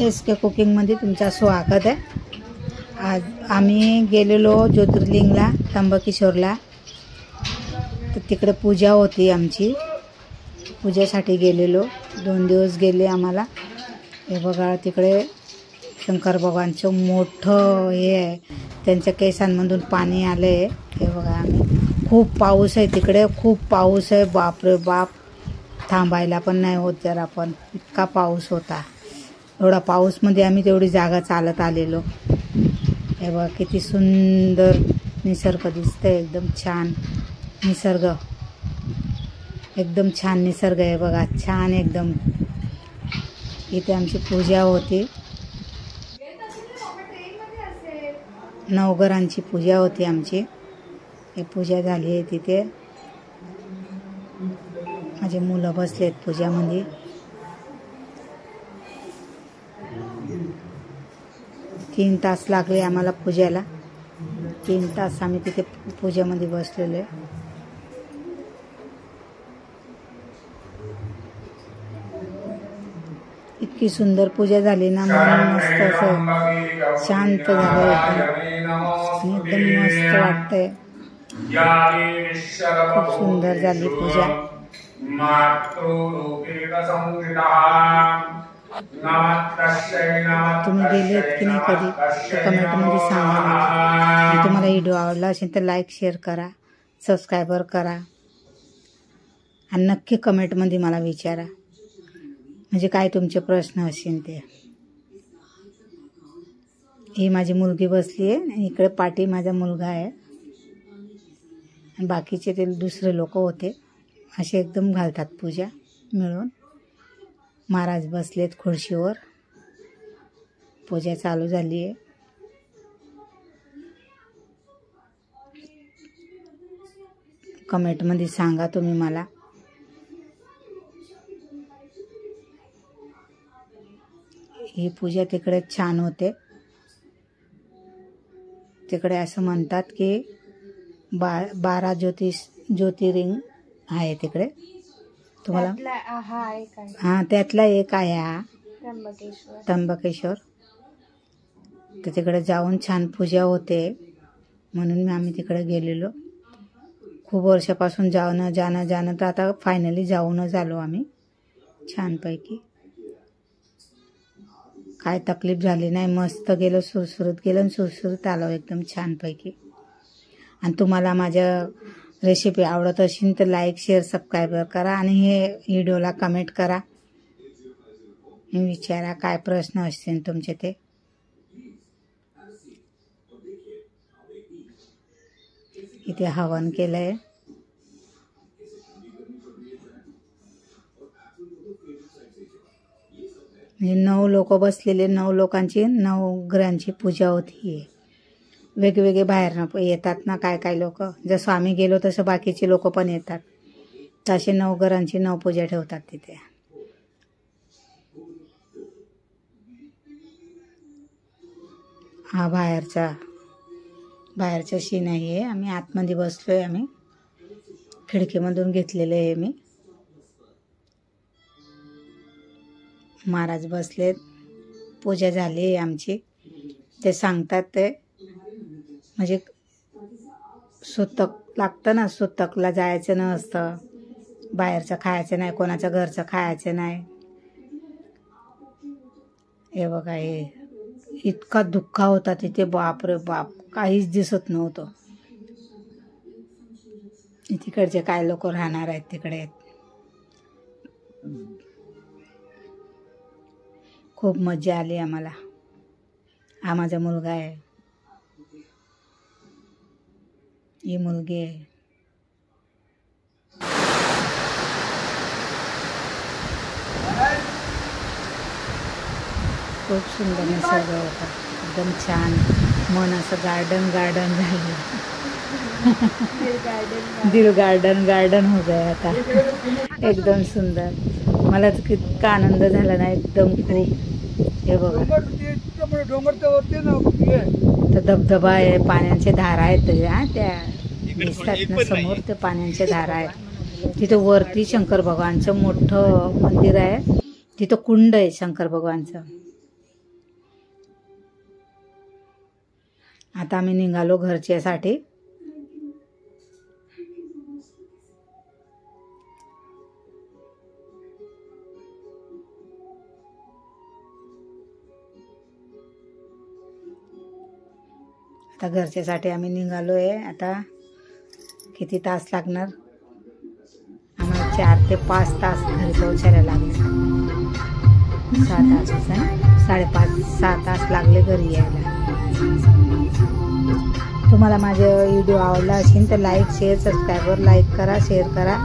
SK कुकिंगमध्ये तुमचं स्वागत आहे। आज आम्ही गेलेलो ज्योतिर्लिंगला त्र्यंबकेश्वरला, तर तिकडे पूजा होती आमची। पूजेसाठी गेलेलो, 2 दिवस गेले आम्हाला। हे बघा तिकडे शंकर भगवानचं मोठं हे आहे, त्यांच्या केसांमधून पाणी आले। हे बघा आम्ही, खूप पाऊस आहे तिकडे, खूप पाऊस आहे, बापरे बाप, थांबायला पण नाही होत जरा पण, इतका पाऊस होता। एवढा पाऊसमध्ये आम्ही तेवढी जागा चालत आलेलो। हे बघा किती सुंदर निसर्ग दिसतंय, एकदम छान निसर्ग, एकदम छान निसर्ग आहे बघा, छान एकदम। इथे आमची पूजा होती, नवघरांची पूजा होती आमची। ही पूजा झाली आहे तिथे, माझे मुलं बसलेत पूजामध्ये। तीन तास लागले आम्हाला पूजेला, 3 तास आम्ही तिथे पूजेमध्ये बसलेलो आहे। इतकी सुंदर पूजा झाली ना, मन मस्त असं शांत झालं, एकदम मस्त वाटतंय। खूप सुंदर झाली पूजा। तुम्ही गेलेत की नाही कधी, तर कमेंटमध्ये सांगा। तुम्हाला व्हिडिओ आवडला असेल तर लाईक शेअर करा, सबस्क्राईबर करा, आणि नक्की कमेंटमध्ये मला विचारा, म्हणजे काय तुमचे प्रश्न असतील ते। ही माझी मुलगी बसली आहे आणि इकडे पाठी माझा मुलगा आहे, आणि बाकीचे ते दुसरे लोक होते। असे एकदम घालतात पूजा मिळून। महाराज बसलेत खुर्चीवर, पूजा चालू झाली आहे। कमेंटमध्ये सांगा तुम्ही मला। ही पूजा तिकडे छान होते, तिकडे असं म्हणतात की 12 ज्योतिर्लिंग आहे तिकडे। तुम्हाला हां, त्यातला एक आहे हा त्र्यंबकेश्वर। तर तिकडे जाऊन छान पूजा होते, म्हणून आम्ही तिकडे गेलेलो। खूप वर्षापासून जाणं तर आता फायनली जाऊनच आलो आम्ही छानपैकी। काय तकलीफ झाली नाही, मस्त गेलो, सुरसुरीत गेलो आणि सुरसुरीत आलो एकदम छानपैकी। आणि तुम्हाला माझ्या रेसिपी आवडत असेल तर लाईक शेअर सबस्क्राईबर करा, आणि हे व्हिडिओला कमेंट करा, विचारा काय प्रश्न असतील तुमचे ते। इथे हवन केलंय, म्हणजे 9 लोक बसलेले, 9 लोकांची 9 ग्रहांची पूजा होती। वेगवेगळे बाहेर येतात ना काय लोक, जसं आम्ही गेलो तसं बाकीचे लोक पण येतात, तसे 9 ग्रहांची 9 पूजा ठेवतात तिथे। हा बाहेरचा सीन आहे, आम्ही आतमध्ये बसलोय, आम्ही खिडकीमधून घेतलेले आहे मी। महाराज बसलेत, पूजा झाली आहे आमची। ते सांगतात ते, म्हणजे सुतक लागतं ना, सुतकला जायचं नसतं, बाहेरचं खायचं नाही, कोणाचं घरचं खायचं नाही। हे बघा, हे इतका धुक्का होता तिथे, बापरे बाप, काहीच दिसत नव्हतं। तिकडचे काय लोक राहणार आहेत तिकडे, खूप मजा आली आम्हाला। हा माझा मुलगा आहे, ही मुलगी आहे। खूप सुंदर निसर्ग होता, एकदम छान, मन असं गार्डन झालं। दिल गार्डन हो गया आता, एकदम सुंदर। मला तर कितका आनंद झाला ना, एकदम खूप। हे बघा, तर धबधबा आहे, पाण्याचे धारा आहेत त्या दिसतात ना समोर, ते पाण्याचे धारा आहेत। तिथं वरती शंकर भगवानचं मोठं मंदिर आहे, तिथं कुंड आहे शंकर भगवानचं। आता आम्ही निघालो घरच्यासाठी. आता घरच्यासाठी आम्ही निघालो आहे. आता किती तास लागणार आम्हाला? 4 ते 5 तास घरी पोहोचायला लागले. 6 तास, 5.5-6 तास लागले घरी यायला. तुम्हाला माझे व्हिडिओ आवडला असेल तर लाईक शेअर सबस्क्राईबवर लाईक करा, शेअर करा.